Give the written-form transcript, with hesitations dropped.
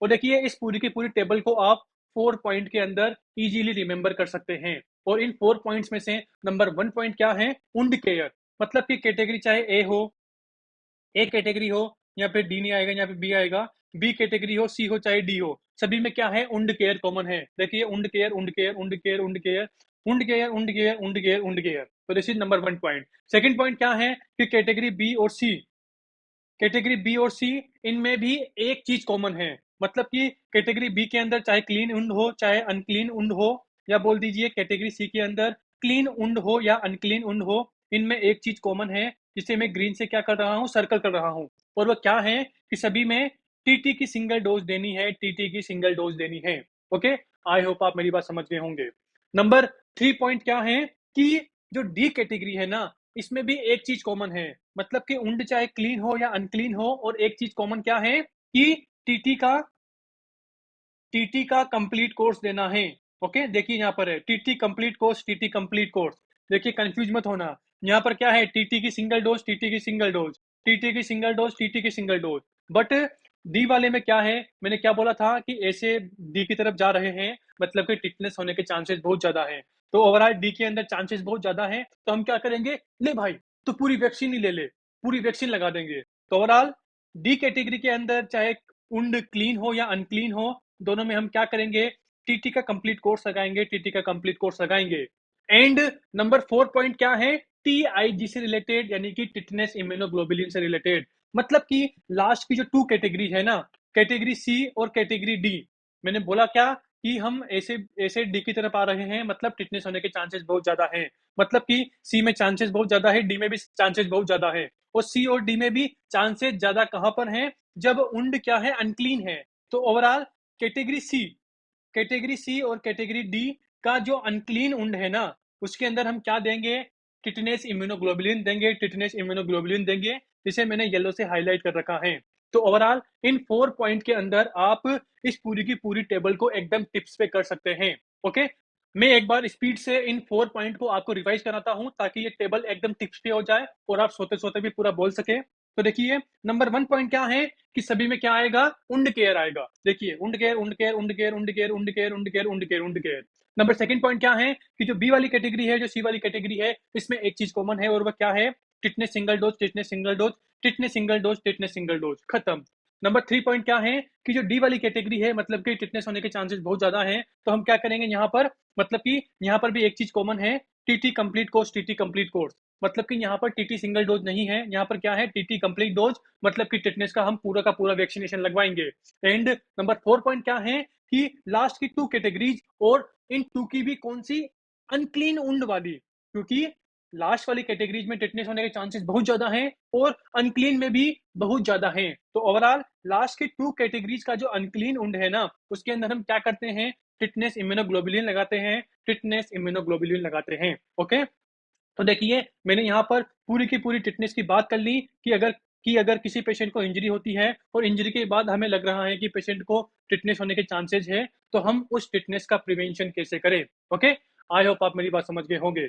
और देखिए इस पूरी की पूरी टेबल को आप 4 पॉइंट के अंदर इजीली रिमेंबर कर सकते हैं। और इन 4 पॉइंट्स में से नंबर 1 पॉइंट क्या है? उंड केयर, मतलब कि कैटेगरी चाहे ए हो, ए कैटेगरी हो, यहाँ पे डी नहीं आएगा, यहाँ पे बी आएगा, बी कैटेगरी हो, सी हो चाहे डी हो, सभी में क्या है? उंड केयर कॉमन है। देखिए उंड केयर, उंड केयर, उंड केयर, उंड केयर, उंड केयर, उंड केयर, उंड केयर, उंड केयर। तो this is number 1 point. Second point क्या है कि कैटेगरी बी और सी, कैटेगरी बी और सी, इनमें भी एक चीज कॉमन है। मतलब कि कैटेगरी बी के अंदर चाहे क्लीन उंड हो चाहे अनक्लीन उंड हो, या बोल दीजिए कैटेगरी सी के अंदर क्लीन उंड हो या अनक्लीन उंड हो, इनमें एक चीज कॉमन है जिसे मैं ग्रीन से क्या कर रहा हूँ? सर्कल कर रहा हूँ। और वो क्या है कि सभी में टीटी की सिंगल डोज देनी है, टीटी की सिंगल डोज देनी है। ओके, आई होप आप मेरी बात समझ गए होंगे। नंबर 3 पॉइंट क्या है कि जो डी कैटेगरी है ना, इसमें भी एक चीज कॉमन है। मतलब कि उंड चाहे क्लीन हो या अनक्लीन हो, और एक चीज कॉमन क्या है कि टीटी का टीटी का कंप्लीट कोर्स देना है। ओके, देखिए यहाँ पर है TT complete course, TT complete course. देखिए कंफ्यूज मत होना, यहाँ पर क्या है? टीटी की सिंगल डोज, टीटी की सिंगल डोज, टीटी की सिंगल डोज, टीटी की सिंगल डोज। बट डी वाले में क्या है? मैंने क्या बोला था कि ए से डी की तरफ जा रहे हैं, मतलब कि टिटनेस होने के चांसेस बहुत ज्यादा है। तो ओवरऑल डी के अंदर चांसेस बहुत ज्यादा है, तो हम क्या करेंगे? ले भाई, तो पूरी वैक्सीन ही ले ले, पूरी वैक्सीन लगा देंगे। तो ओवरऑल डी कैटेगरी के अंदर चाहे उंड क्लीन हो या अनक्लीन हो, दोनों में हम क्या करेंगे? टीटी का कंप्लीट कोर्स लगाएंगे, टीटी का कंप्लीट कोर्स लगाएंगे। एंड नंबर 4 पॉइंट क्या है? टीआईजी से रिलेटेड, यानी कि टिटनेस इम्यूनोग्लोबुलिन से रिलेटेड। मतलब कि लास्ट की जो 2 कैटेगरी है ना, कैटेगरी सी और कैटेगरी डी, मैंने बोला क्या कि हम ऐसे ऐसे डी की तरफ आ रहे हैं, मतलब टिटनेस होने के चांसेस बहुत ज्यादा है। मतलब कि सी में चांसेस बहुत ज्यादा है, डी में भी चांसेस बहुत ज्यादा है। और सी और डी में भी चांसेस ज्यादा कहां पर हैं? जब उंड क्या है? अनक्लीन है। तो overall category C, category C और कैटेगरी डी का जो अनक्लीन उंड है ना, उसके अंदर हम क्या देंगे? टिटनेस इम्यूनोग्लोबुलिन देंगे, टिटनेस इम्यूनोग्लोबुलिन देंगे, जिसे मैंने येलो से हाईलाइट कर रखा है। तो ओवरऑल इन 4 पॉइंट के अंदर आप इस पूरी की पूरी टेबल को एकदम टिप्स पे कर सकते हैं। ओके, मैं एक बार स्पीड से इन 4 पॉइंट को आपको रिवाइज कराता हूं, ताकि ये टेबल एकदम टिप्स पे हो जाए और आप सोते सोते भी पूरा बोल सके। तो देखिए नंबर 1 पॉइंट क्या है कि सभी में क्या आएगा? उंड केयर आएगा। देखिए उंड केयर, उंड केयर, उंड केयर, उंड केयर, उंड केयर, उंड केयर, उंड केयर, उंड केयर। नंबर सेकंड पॉइंट क्या है कि जो बी वाली कैटेगरी है, जो सी वाली कैटेगरी है, इसमें एक चीज कॉमन है, और वह क्या है? Tetanus single dose, tetanus single dose, tetanus single dose, tetanus single dose, खत्म। नंबर 3 पॉइंट क्या है कि जो डी वाली कैटेगरी है, मतलब कि टिटनेस होने के चांसेस बहुत ज्यादा है, तो हम क्या करेंगे यहाँ पर? मतलब कि यहाँ पर भी एक चीज कॉमन है, TT complete course, TT complete course. मतलब कि यहाँ पर टीटी सिंगल डोज नहीं है, यहाँ पर क्या है? टीटी कंप्लीट डोज, मतलब कि टिटनेस का हम पूरा का पूरा वैक्सीनेशन लगवाएंगे। एंड नंबर 4 पॉइंट क्या है कि लास्ट की 2 कैटेगरीज, और इन 2 की भी कौन सी? अनक्लीन उंड वाली, क्योंकि लास्ट वाली कैटेगरीज में टिटनेस होने के चांसेस बहुत ज्यादा हैं, और अनक्लीन में भी बहुत ज्यादा हैं। तो ओवरऑल लास्ट की 2 कैटेगरीज का जो अनक्लीन उंड है ना, उसके अंदर हम क्या करते हैं? टिटनेस इम्यूनोग्लोबुलिन लगाते हैं, टिटनेस इम्यूनोग्लोबुलिन लगाते हैं। ओके, तो देखिए मैंने यहाँ पर पूरी की पूरी टिटनेस की बात कर ली कि अगर किसी पेशेंट को इंजरी होती है, और इंजरी के बाद हमें लग रहा है कि पेशेंट को टिटनेस होने के चांसेस है, तो हम उस टिटनेस का प्रिवेंशन कैसे करें। ओके, आई होप आप मेरी बात समझ गए होंगे।